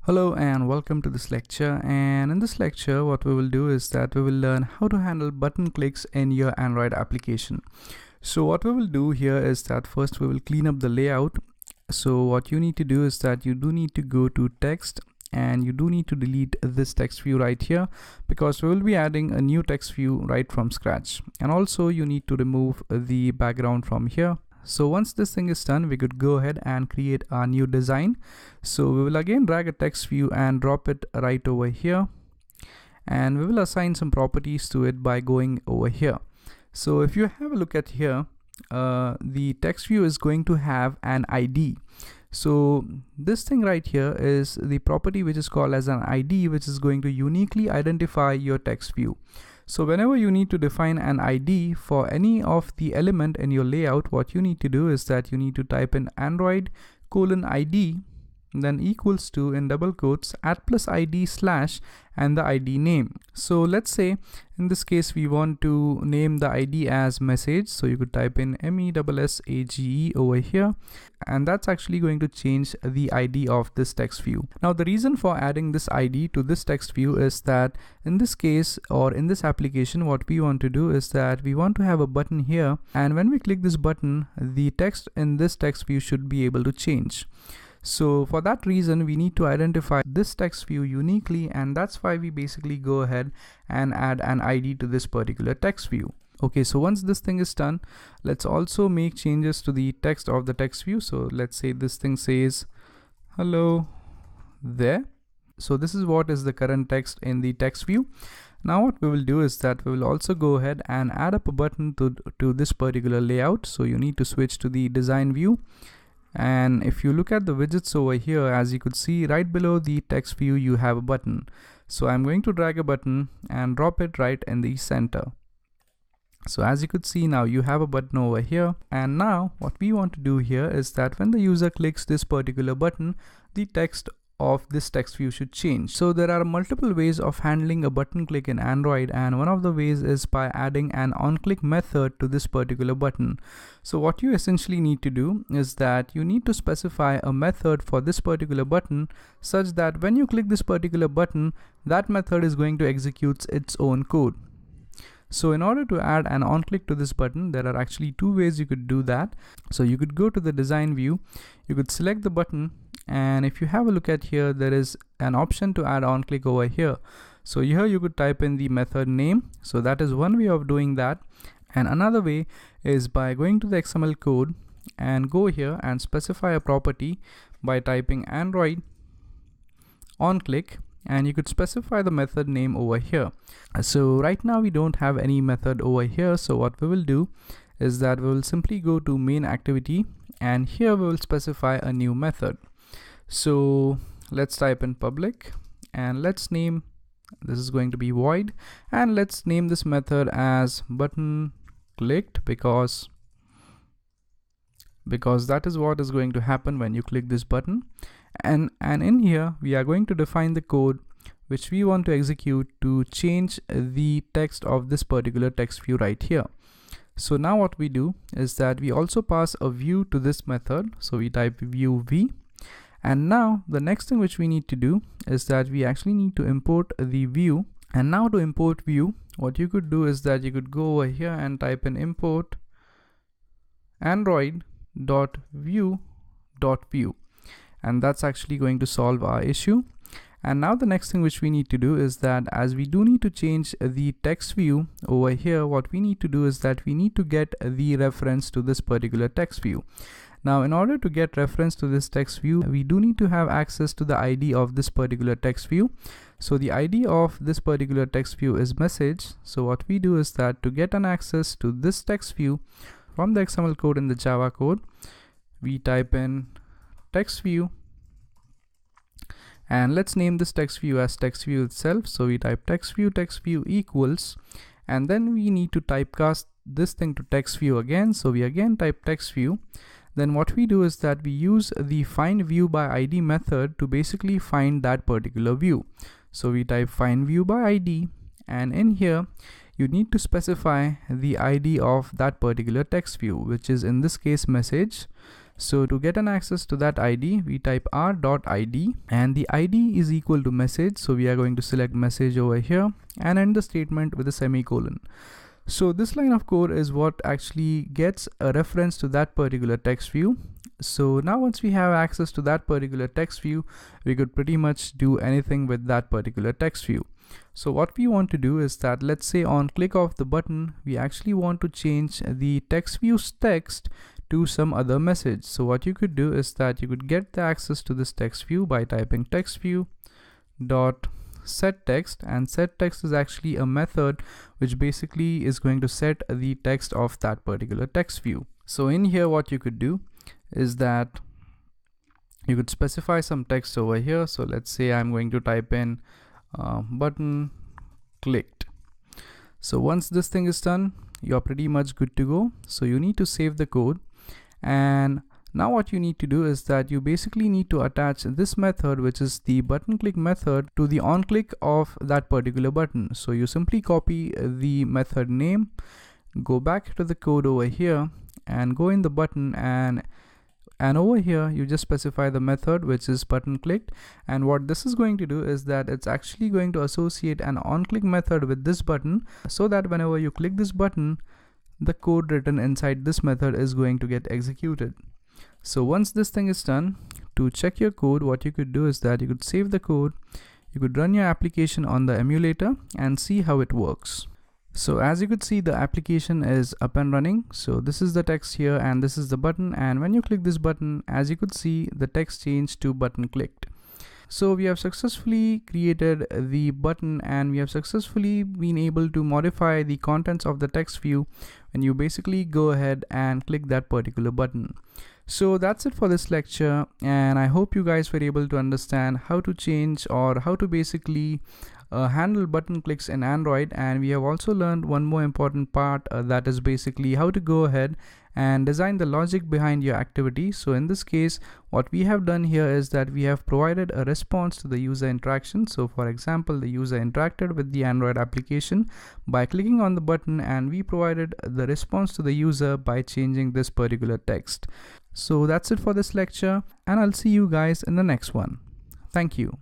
Hello and welcome to this lecture, and in this lecture what we will do is that we will learn how to handle button clicks in your Android application. So what we will do here is that first we will clean up the layout. So what you need to do is that you do need to go to text and you do need to delete this text view right here, because we will be adding a new text view right from scratch, and also you need to remove the background from here. So once this thing is done, we could go ahead and create a new design. So we will again drag a text view and drop it right over here, and we will assign some properties to it by going over here. So if you have a look at here, the text view is going to have an ID. So this thing right here is the property which is called as an ID, which is going to uniquely identify your text view. So whenever you need to define an ID for any of the element in your layout, what you need to do is that you need to type in Android:ID, then equals to, in double quotes, @+ID/ and the ID name. So let's say in this case we want to name the ID as message, so you could type in MESSAGE over here, and that's actually going to change the ID of this text view. Now the reason for adding this ID to this text view is that in this case, or in this application, what we want to do is that we want to have a button here, and when we click this button, the text in this text view should be able to change. So for that reason, we need to identify this text view uniquely, and that's why we basically go ahead and add an ID to this particular text view. Okay, so once this thing is done, let's also make changes to the text of the text view. So let's say this thing says hello there. So this is what is the current text in the text view. Now what we will do is that we will also go ahead and add up a button to this particular layout. So you need to switch to the design view. And if you look at the widgets over here, as you could see right below the text view, you have a button. So I'm going to drag a button and drop it right in the center. So as you could see, now you have a button over here. And now what we want to do here is that when the user clicks this particular button, the text of this text view should change. So there are multiple ways of handling a button click in Android, and one of the ways is by adding an Onclick method to this particular button. So what you essentially need to do is that you need to specify a method for this particular button such that when you click this particular button, that method is going to execute its own code. So in order to add an Onclick to this button, there are actually two ways you could do that. So you could go to the design view, you could select the button, and if you have a look at here, there is an option to add Onclick over here. So here you could type in the method name. So that is one way of doing that. And another way is by going to the XML code and go here and specify a property by typing Android Onclick, and you could specify the method name over here. So right now we don't have any method over here. So what we will do is that we will simply go to main activity, and here we will specify a new method. So let's type in public, and let's name, this is going to be void, and let's name this method as button clicked, because that is what is going to happen when you click this button. And in here we are going to define the code which we want to execute to change the text of this particular text view right here. So now what we do is that we also pass a view to this method. So we type view v. And now the next thing which we need to do is that we actually need to import the view. And now to import view, what you could do is that you could go over here and type in import android.view.view, and that's actually going to solve our issue. And now the next thing which we need to do is that as we do need to change the text view over here, what we need to do is that we need to get the reference to this particular text view. Now in order to get reference to this text view, we do need to have access to the ID of this particular text view. So the ID of this particular text view is message. So what we do is that to get an access to this text view from the XML code in the Java code, we type in text view, and let's name this text view as text view itself. So we type text view equals, and then we need to typecast this thing to text view again. So we again type text view. Then what we do is that we use the find view by ID method to basically find that particular view. So we type find view by ID, and in here you need to specify the ID of that particular text view, which is in this case message. So to get an access to that ID, we type r.id, and the ID is equal to message. So we are going to select message over here and end the statement with a semicolon. So this line of code is what actually gets a reference to that particular text view. So now once we have access to that particular text view, we could pretty much do anything with that particular text view. So what we want to do is that, let's say on click of the button, we actually want to change the text view's text to some other message. So what you could do is that you could get the access to this text view by typing text view dot set text, and set text is actually a method which basically is going to set the text of that particular text view. So in here what you could do is that you could specify some text over here. So let's say I'm going to type in button clicked. So once this thing is done, you're pretty much good to go. So you need to save the code, and now what you need to do is that you basically need to attach this method, which is the button click method, to the on click of that particular button. So you simply copy the method name, go back to the code over here and go in the button, and over here you just specify the method which is button clicked. And what this is going to do is that it's actually going to associate an on click method with this button, so that whenever you click this button, the code written inside this method is going to get executed. So once this thing is done, to check your code, what you could do is that you could save the code, you could run your application on the emulator and see how it works. So as you could see, the application is up and running. So this is the text here and this is the button, and when you click this button, as you could see, the text changed to button clicked. So we have successfully created the button, and we have successfully been able to modify the contents of the text view when you basically go ahead and click that particular button. So that's it for this lecture, and I hope you guys were able to understand how to change or how to basically handle button clicks in Android. And we have also learned one more important part, that is basically how to go ahead and design the logic behind your activity. So in this case, what we have done here is that we have provided a response to the user interaction. So for example, the user interacted with the Android application by clicking on the button, and we provided the response to the user by changing this particular text. So that's it for this lecture, and I'll see you guys in the next one. Thank you.